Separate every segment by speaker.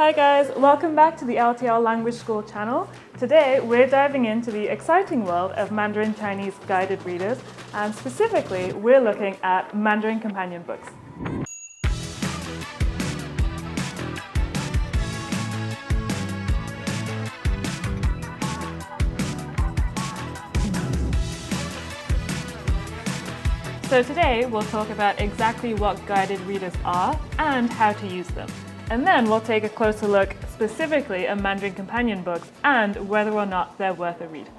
Speaker 1: Hi guys, welcome back to the LTL Language School channel. Today we're diving into the exciting world of Mandarin Chinese guided readers, and specifically we're looking at Mandarin Companion books. So today we'll talk about exactly what guided readers are and how to use them. And then we'll take a closer look specifically at Mandarin Companion books and whether or not they're worth a read.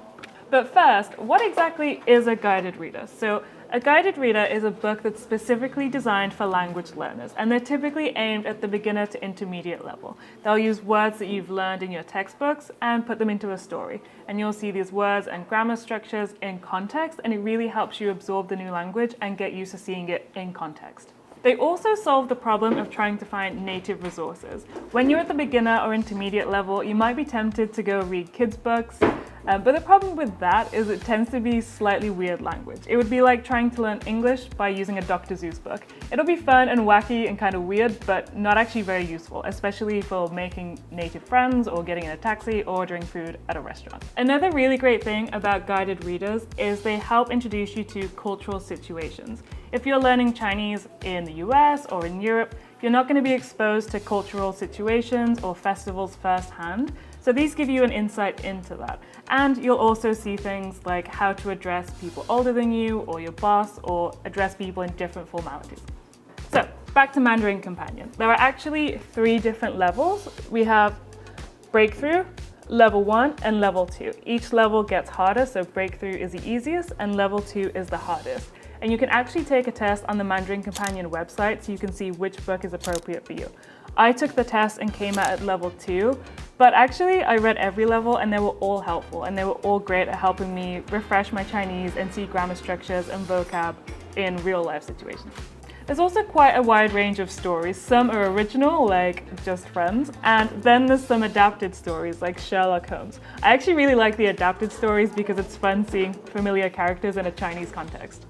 Speaker 1: But first, what exactly is a guided reader? So a guided reader is a book that's specifically designed for language learners, and they're typically aimed at the beginner to intermediate level. They'll use words that you've learned in your textbooks and put them into a story. And you'll see these words and grammar structures in context, and it really helps you absorb the new language and get used to seeing it in context. They also solve the problem of trying to find native resources. When you're at the beginner or intermediate level, you might be tempted to go read kids' books, but the problem with that is it tends to be slightly weird language. It would be like trying to learn English by using a Dr. Seuss book. It'll be fun and wacky and kind of weird, but not actually very useful, especially for making native friends or getting in a taxi or ordering food at a restaurant. Another really great thing about guided readers is they help introduce you to cultural situations. If you're learning Chinese in the US or in Europe, you're not going to be exposed to cultural situations or festivals firsthand. So these give you an insight into that. And you'll also see things like how to address people older than you or your boss, or address people in different formalities. So back to Mandarin Companion. There are actually 3 different levels. We have Breakthrough, Level 1 and Level 2. Each level gets harder, so Breakthrough is the easiest and Level 2 is the hardest. And you can actually take a test on the Mandarin Companion website so you can see which book is appropriate for you. I took the test and came out at Level 2, but actually I read every level and they were all helpful and they were all great at helping me refresh my Chinese and see grammar structures and vocab in real life situations. There's also quite a wide range of stories. Some are original, like Just Friends, and then there's some adapted stories, like Sherlock Holmes. I actually really like the adapted stories because it's fun seeing familiar characters in a Chinese context.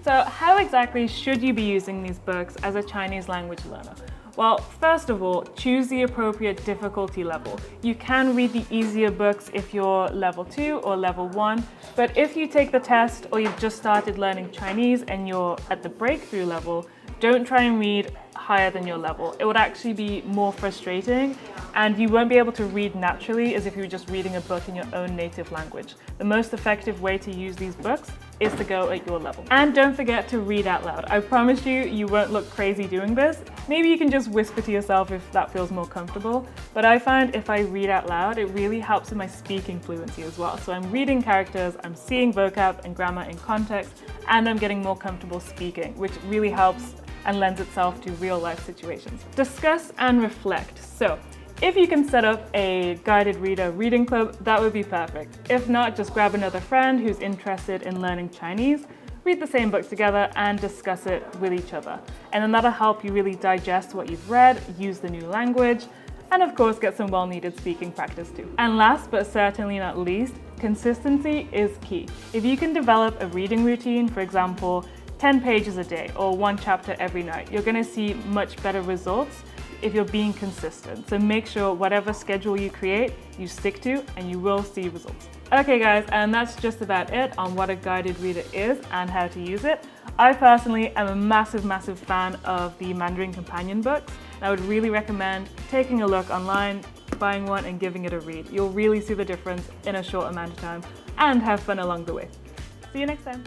Speaker 1: So how exactly should you be using these books as a Chinese language learner? Well, first of all, choose the appropriate difficulty level. You can read the easier books if you're level 2 or level 1, but if you take the test or you've just started learning Chinese and you're at the breakthrough level, don't try and read higher than your level. It would actually be more frustrating and you won't be able to read naturally as if you were just reading a book in your own native language. The most effective way to use these books is to go at your level. And don't forget to read out loud. I promise you, you won't look crazy doing this. Maybe you can just whisper to yourself if that feels more comfortable, but I find if I read out loud, it really helps in my speaking fluency as well. So I'm reading characters, I'm seeing vocab and grammar in context, and I'm getting more comfortable speaking, which really helps and lends itself to real life situations. Discuss and reflect. So if you can set up a guided reader reading club, that would be perfect. If not, just grab another friend who's interested in learning Chinese, read the same book together and discuss it with each other. And then that'll help you really digest what you've read, use the new language, and of course get some well-needed speaking practice too. And last but certainly not least, consistency is key. If you can develop a reading routine, for example, 10 pages a day or 1 chapter every night, you're going to see much better results if you're being consistent. So make sure whatever schedule you create, you stick to and you will see results. Okay guys, and that's just about it on what a guided reader is and how to use it. I personally am a massive fan of the Mandarin Companion books. And I would really recommend taking a look online, buying one and giving it a read. You'll really see the difference in a short amount of time and have fun along the way. See you next time.